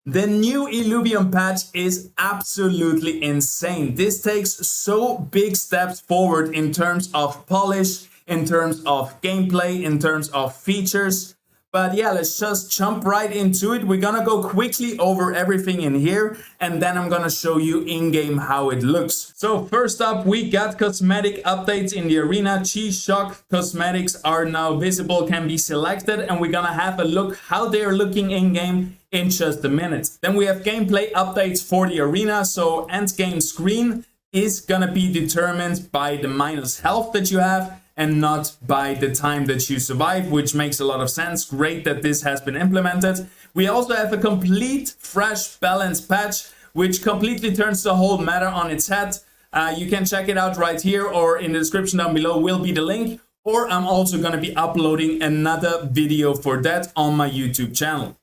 The new Illuvium patch is absolutely insane. This takes so big steps forward in terms of polish, in terms of gameplay, in terms of features. But yeah, let's just jump right into it. We're gonna go quickly over everything in here, and then I'm gonna show you in-game how it looks. So first up, we got cosmetic updates in the arena. G-Shock cosmetics are now visible, can be selected, and we're gonna have a look how they're looking in-game in just a minute. Then we have gameplay updates for the arena. So end game screen is gonna be determined by the minus health that you have, and not by the time that you survive, which makes a lot of sense. Great that this has been implemented. We also have a complete fresh balance patch, which completely turns the whole meta on its head. You can check it out right here, or in the description down below will be the link, or I'm also gonna be uploading another video for that on my YouTube channel.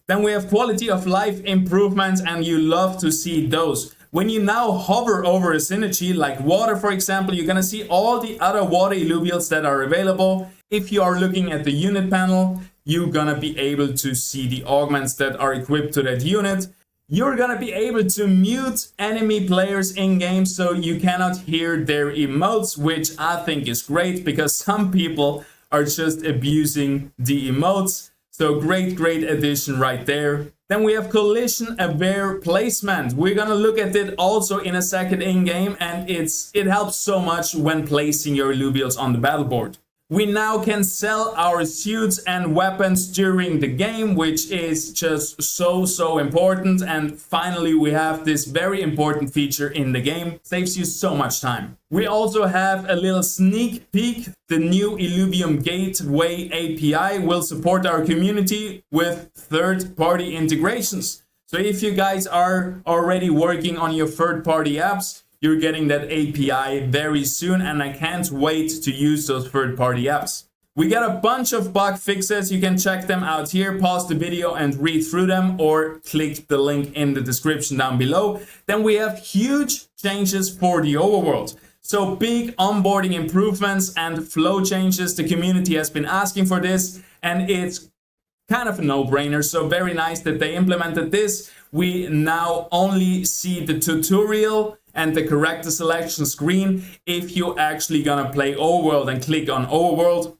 Then we have quality of life improvements, and you love to see those. When you now hover over a synergy like water, for example, you're gonna see all the other water illuvials that are available. If you are looking at the unit panel, you're gonna be able to see the augments that are equipped to that unit. You're gonna be able to mute enemy players in game so you cannot hear their emotes, which I think is great because some people are just abusing the emotes. So great addition right there. Then we have collision aware placement. We're gonna look at it also in a second in game, and it helps so much when placing your illuvials on the battle board. We now can sell our suits and weapons during the game, which is just so important. And finally, we have this very important feature in the game. Saves you so much time. We also have a little sneak peek. The new Illuvium Gateway API will support our community with third-party integrations. So if you guys are already working on your third-party apps, you're getting that API very soon, and I can't wait to use those third-party apps. We got a bunch of bug fixes. You can check them out here, pause the video and read through them, or click the link in the description down below. Then we have huge changes for the overworld. So big onboarding improvements and flow changes. The community has been asking for this, and it's kind of a no-brainer. So very nice that they implemented this. We now only see the tutorial and the character selection screen if you actually gonna play overworld and click on overworld.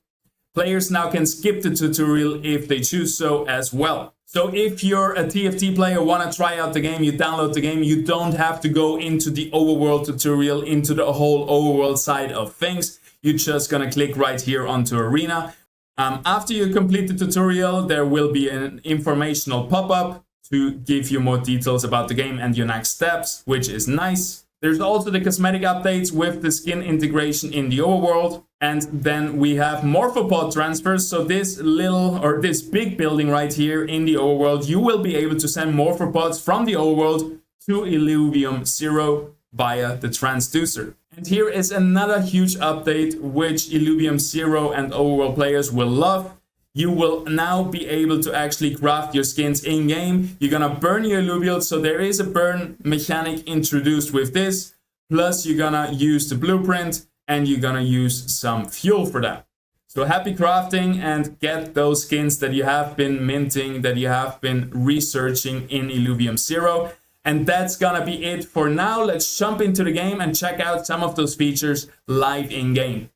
Players now can skip the tutorial if they choose so as well. So if you're a TFT player, wanna try out the game, you download the game, you don't have to go into the overworld tutorial, into the whole overworld side of things. You're just gonna click right here onto arena. After you complete the tutorial, there will be an informational pop-up to give you more details about the game and your next steps, which is nice. There's also the cosmetic updates with the skin integration in the overworld. And then we have morphopod transfers. So this this big building right here in the overworld, you will be able to send morphopods from the overworld to Illuvium 0 via the transducer. And here is another huge update which Illuvium 0 and overworld players will love. You will now be able to actually craft your skins in-game. You're gonna burn your illuvials, so there is a burn mechanic introduced with this. Plus you're gonna use the blueprint and you're gonna use some fuel for that. So happy crafting and get those skins that you have been minting, that you have been researching in Illuvium 0. And that's gonna be it for now. Let's jump into the game and check out some of those features live in-game.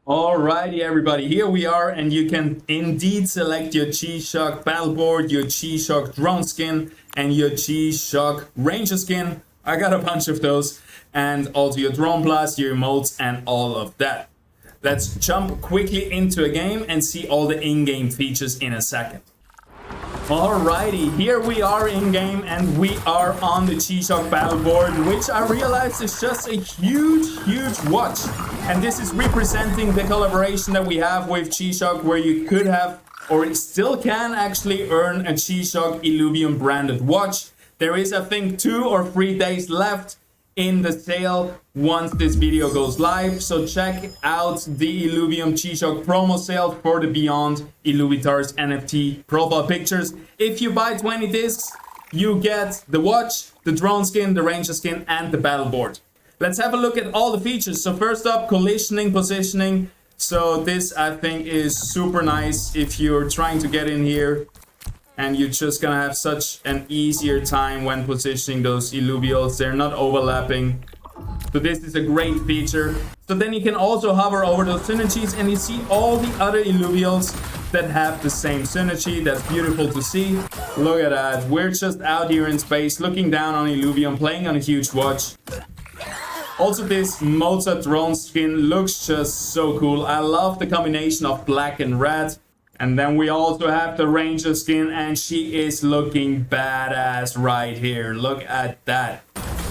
Alrighty everybody, here we are, and you can indeed select your G-Shock battle board, your G-Shock drone skin, and your G-Shock ranger skin. I got a bunch of those, and also your drone blast, your emotes, and all of that. Let's jump quickly into a game and see all the in-game features in a second. Alrighty, here we are in game, and we are on the G-Shock battle board, which I realized is just a huge watch. And this is representing the collaboration that we have with G-Shock, where you could have, or still can actually earn a G-Shock Illuvium branded watch. There is, I think, 2 or 3 days left in the sale once this video goes live. So check out the Illuvium G-Shock promo sale for the Beyond Illuvitars NFT profile pictures. If you buy 20 discs, you get the watch, the drone skin, the ranger skin, and the battle board. Let's have a look at all the features. So first up, collisioning, positioning. So this I think is super nice if you're trying to get in here and you're just gonna have such an easier time when positioning those illuvials. They're not overlapping. So this is a great feature. So then you can also hover over those synergies and you see all the other illuvials that have the same synergy. That's beautiful to see. Look at that. We're just out here in space looking down on Illuvium, playing on a huge watch. Also, this Mozart drone skin looks just so cool. I love the combination of black and red. And then we also have the Ranger skin, and she is looking badass right here. Look at that.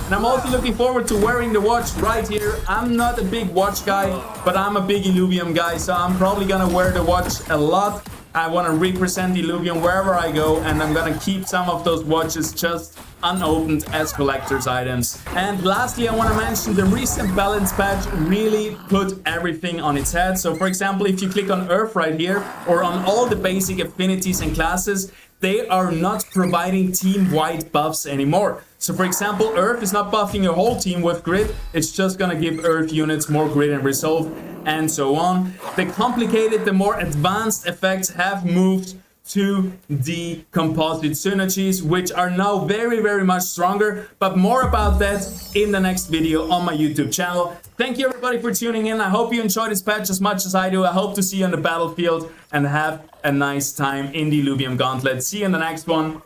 And I'm also looking forward to wearing the watch right here. I'm not a big watch guy, but I'm a big Illuvium guy, so I'm probably gonna wear the watch a lot. I want to represent Illuvium wherever I go, and I'm gonna keep some of those watches just unopened as collector's items. And lastly, I want to mention the recent balance patch really put everything on its head. So for example, if you click on Earth right here, or on all the basic affinities and classes, they are not providing team-wide buffs anymore. So for example, Earth is not buffing your whole team with grid, it's just gonna give Earth units more grid and resolve, and so on. The complicated, the more advanced effects have moved to the composite synergies, which are now very, very much stronger, but more about that in the next video on my YouTube channel. Thank you everybody for tuning in. I hope you enjoyed this patch as much as I do. I hope to see you on the battlefield and have a nice time in the Illuvium Gauntlet. See you in the next one.